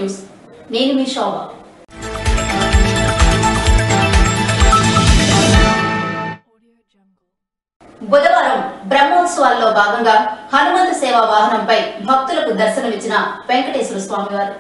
News. నేను మీ శోభ. బుధవారం బ్రహ్మోత్సవాల్లో భాగంగా హనుమంత సేవా వాహనంపై భక్తులకు దర్శనమిచ్చిన వెంకటేశ్వర స్వామివారు.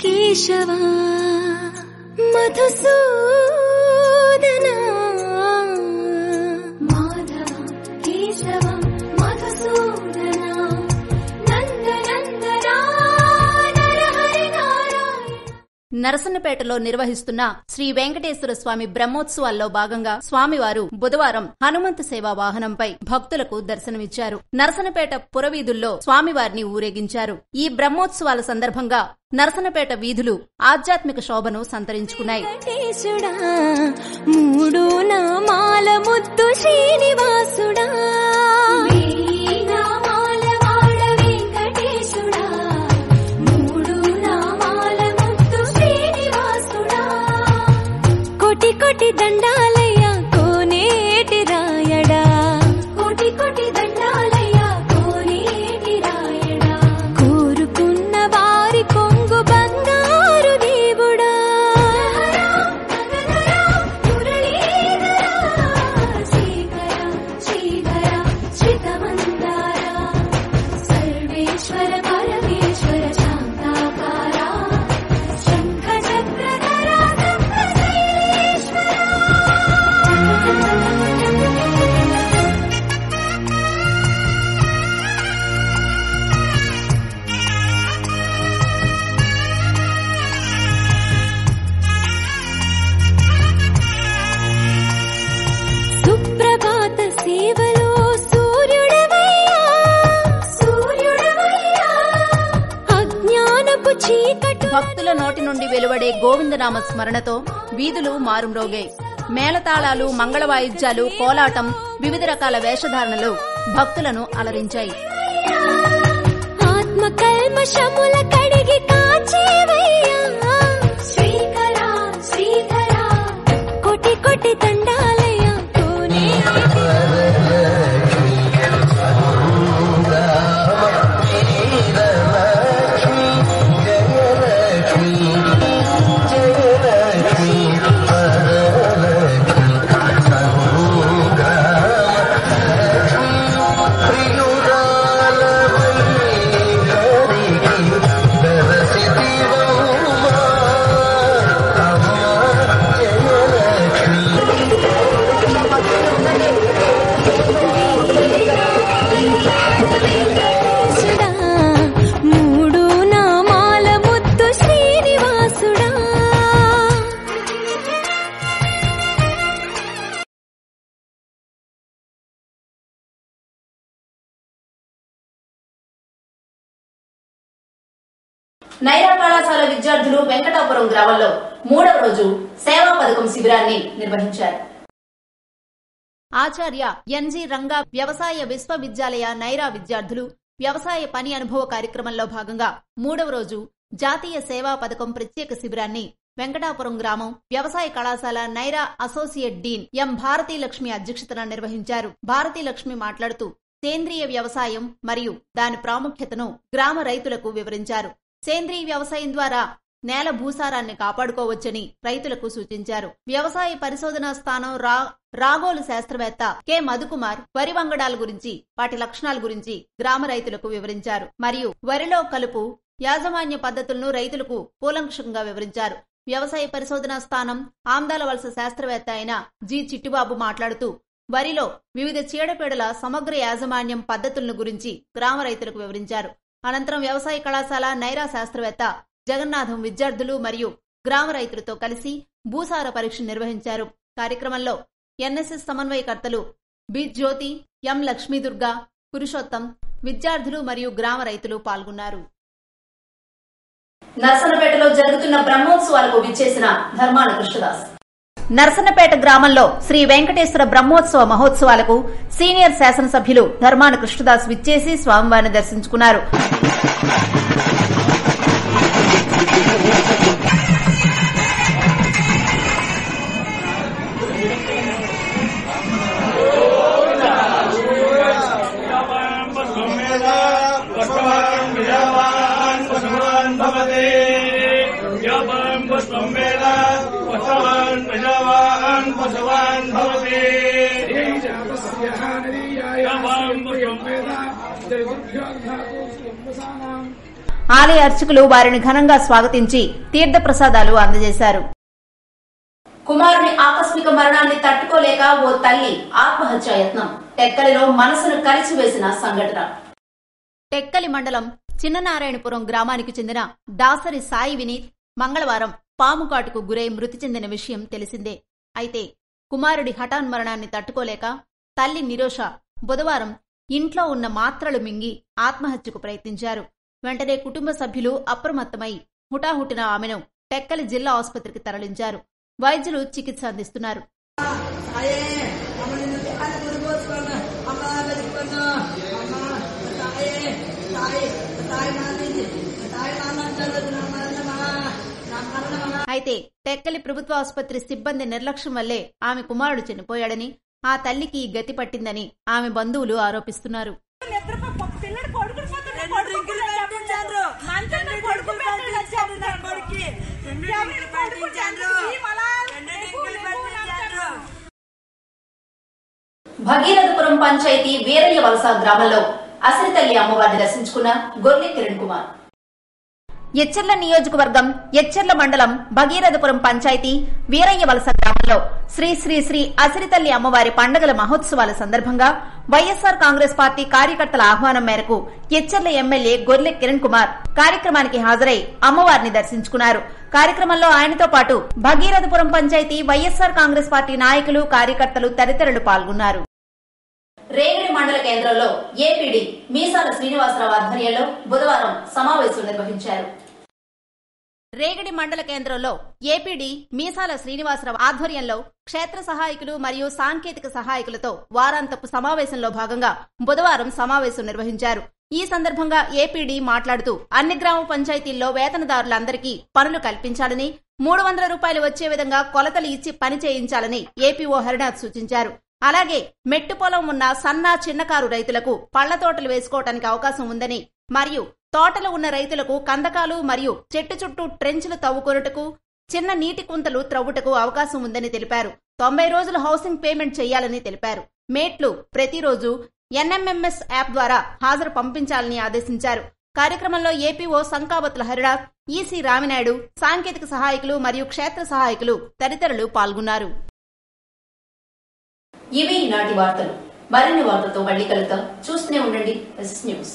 కేశవ మధుసూదన మాధవ కేశవ మధుసూదన నందనందన నరహరి నారాయణ. నరసన్నపేటలో నిర్వహిస్తున్న శ్రీ వెంకటేశ్వర స్వామి బ్రహ్మోత్సవాల్లో భాగంగా స్వామివారు బుధవారం హనుమంత సేవా వాహనంపై భక్తులకు దర్శనమిచ్చారు. నరసన్నపేట పురవీధుల్లో స్వామివారిని ఊరేగించారు. ఈ బ్రహ్మోత్సవాల సందర్భంగా నరసన్నపేట వీధులు ఆధ్యాత్మిక శోభను సంతరించుకున్నాయి. మూడు నామాల ముద్దు శ్రీనివాసుడా, కోటి కోటి దండాలయ్య కోనేటి రాయడా, కోటి కోటి దండాలయ్య కోనేటి రాయడా, కోరుకున్న వారి కొంగు బంగారు దేవుడా, శ్రీకర శ్రీకర శ్రితమందార సర్వేశ్వర పరమేశ్వర శాంతాకార శంఖ చక్రధర సుప్రభాత సేవలో సూర్యుడవయ్యా, సూర్యుడవయ్యా అజ్ఞానపు చీకటి. భక్తుల నోటి నుండి వెలువడే గోవిందనామ స్మరణతో వీధులు మారుమ్రోగాయి. మేళతాళాలు, మంగళ వాయిద్యాలు, కోలాటం, వివిధ రకాల వేషధారణలు భక్తులను అలరించాయి. ఆత్మ కల్మషముల కడిగి కాచేవయ్యా, శ్రీకర శ్రీధర కోటి కోటి దండాలయ కోనేటి మూడు నామాల ముద్దు శ్రీనివాసుడా. నైరా కళాశాల విద్యార్థులు వెంకటాపురం గ్రామంలో 3వ రోజు సేవా పథకం శిబిరాన్ని నిర్వహించారు. ఆచార్య ఎన్జి రంగా వ్యవసాయ విశ్వవిద్యాలయ నైరా విద్యార్థులు వ్యవసాయ పని అనుభవ కార్యక్రమంలో భాగంగా 3వ రోజు జాతీయ సేవా పథకం ప్రత్యేక శిబిరాన్ని వెంకటాపురం గ్రామం వ్యవసాయ కళాశాల నైరా అసోసియేట్ డీన్ ఎం భారతీలక్ష్మి అధ్యక్షతన నిర్వహించారు. భారతీలక్ష్మి మాట్లాడుతూ సేంద్రియ వ్యవసాయం మరియు దాని ప్రాముఖ్యతను గ్రామ రైతులకు వివరించారు. సేంద్రీయ వ్యవసాయం ద్వారా నేల భూసారాన్ని కాపాడుకోవచ్చని రైతులకు సూచించారు. వ్యవసాయ పరిశోధనా స్థానం రాగోలు శాస్త్రవేత్త కె మధుకుమార్ వరి వంగడాల గురించి, వాటి లక్షణాల గురించి గ్రామ రైతులకు వివరించారు. మరియు వరిలో కలుపు యాజమాన్య పద్ధతులను రైతులకు కూలంకషంగా వివరించారు. వ్యవసాయ పరిశోధనా స్థానం ఆమ్దాల వలస శాస్త్రవేత్త అయిన జి చిట్టిబాబు మాట్లాడుతూ వరిలో వివిధ చీడపీడల సమగ్ర యాజమాన్యం పద్ధతులను గురించి గ్రామ రైతులకు వివరించారు. అనంతరం వ్యవసాయ కళాశాల నైరా శాస్త్రవేత్త జగన్నాథం విద్యార్థులు మరియు గ్రామ రైతులతో కలిసి భూసార పరీక్ష నిర్వహించారు. కార్యక్రమంలో ఎన్ఎస్ఎస్ సమన్వయకర్తలు బి జ్యోతి, ఎం లక్ష్మీదుర్గ, పురుషోత్తం, విద్యార్థులు మరియు గ్రామ రైతులు పాల్గొన్నారు. నర్సన్నపేటలో జరుగుతున్న బ్రహ్మోత్సవాలకు విచ్చేసిన ధర్మాన కృష్ణదాస్. నర్సన్నపేట గ్రామంలో శ్రీ వెంకటేశ్వర బ్రహ్మోత్సవ మహోత్సవాలకు సీనియర్ శాసనసభ్యులు ధర్మాన కృష్ణదాస్ విచ్చేసి స్వామివారిని దర్శించుకున్నారు. ఆలయ అర్చకులు వారిని ఘనంగా స్వాగతించి తీర్థప్రసాదాలు అందజేశారు. కుమారుని ఆకస్మిక మరణాన్ని తట్టుకోలేక ఓ తల్లి ఆత్మహత్యాయత్నం. టెక్కలిలో మనసును కలిచివేసిన సంఘటన. టెక్కలి మండలం చిన్ననారాయణపురం గ్రామానికి చెందిన దాసరి సాయి వినీత్ మంగళవారం పాముకాటుకు గురై మృతి చెందిన విషయం తెలిసిందే. అయితే కుమారుడి హఠాన్మరణాన్ని తట్టుకోలేక తల్లి నిరోష బుధవారం ఇంట్లో ఉన్న మాత్రలు మింగి ఆత్మహత్యకు ప్రయత్నించారు. వెంటనే కుటుంబ సభ్యులు అప్రమత్తమై హుటాహుటిన ఆమెను టెక్కలి జిల్లా ఆసుపత్రికి తరలించారు. వైద్యులు చికిత్స అందిస్తున్నారు. అయితే టెక్కలి ప్రభుత్వ ఆసుపత్రి సిబ్బంది నిర్లక్ష్యం వల్లే ఆమె కుమారుడు చనిపోయాడని, ఆ తల్లికి ఈ గతి పట్టిందని ఆమె బంధువులు ఆరోపిస్తున్నారు. భగీరథపురం పంచాయతీ వీరయ్య వలస గ్రామంలో అసిరితల్లి అమ్మవారిని దర్శించుకున్న గొర్లె కిరణ్ కుమార్. ఎచ్చెర్ల నియోజకవర్గం ఎచ్చెర్ల మండలం భగీరథపురం పంచాయతీ వీరయ్య వలస గ్రామంలో శ్రీ శ్రీ శ్రీ అసిరితల్లి అమ్మవారి పండుగల మహోత్సవాల సందర్భంగా వైఎస్సార్ కాంగ్రెస్ పార్టీ కార్యకర్తల ఆహ్వానం మేరకు ఎచ్చెర్ల ఎమ్మెల్యే గొర్లె కిరణ్ కుమార్ కార్యక్రమానికి హాజరై అమ్మవారిని దర్శించుకున్నారు. కార్యక్రమంలో ఆయనతో పాటు భగీరథపురం పంచాయతీ వైఎస్సార్ కాంగ్రెస్ పార్టీ నాయకులు, కార్యకర్తలు తదితరులు పాల్గొన్నారు. రేగడి మండల కేంద్రంలో ఏపీడీ మీసాల శ్రీనివాసరావు ఆధ్వర్యంలో బుధవారం సమావేశం నిర్వహించారు. రేగడి మండల కేంద్రంలో ఏపీడీ మీసాల శ్రీనివాసరావు ఆధ్వర్యంలో క్షేత్ర సహాయకులు మరియు సాంకేతిక సహాయకులతో వారాంతపు సమావేశంలో భాగంగా బుధవారం సమావేశం నిర్వహించారు. ఈ సందర్భంగా ఏపీడీ మాట్లాడుతూ అన్ని గ్రామ పంచాయతీల్లో వేతనదారులందరికీ పనులు కల్పించాలని, 300 రూపాయలు వచ్చే విధంగా కొలతలు ఇచ్చి పని చేయించాలని ఏపీఓ హరినాథ్ సూచించారు. అలాగే మెట్టు పొలం ఉన్న సన్న చిన్నకారు రైతులకు పళ్ల తోటలు వేసుకోవటానికి అవకాశం ఉందని, మరియు తోటలు ఉన్న రైతులకు కందకాలు మరియు చెట్టు చుట్టూ ట్రెంచ్లు తవ్వుకొనుటకు, చిన్న నీటి కుంతలు త్రవ్వుటకు అవకాశం ఉందని తెలిపారు. 90 రోజులు హౌసింగ్ పేమెంట్ చేయాలని తెలిపారు. మేట్లు ప్రతిరోజు ఎన్ఎంఎంఎస్ యాప్ ద్వారా హాజరు పంపించాలని ఆదేశించారు. కార్యక్రమంలో ఏపీఓ సంకావతుల హరినాథ్, ఈసీ రామినాయుడు, సాంకేతిక సహాయకులు మరియు క్షేత్ర సహాయకులు తదితరులు పాల్గొన్నారు. ఇవి నాటి వార్తలు. మరిన్ని వార్తలతో మళ్లీ కలుద్దాం. చూస్తూనే ఉండండి ఎస్ఎస్ న్యూస్.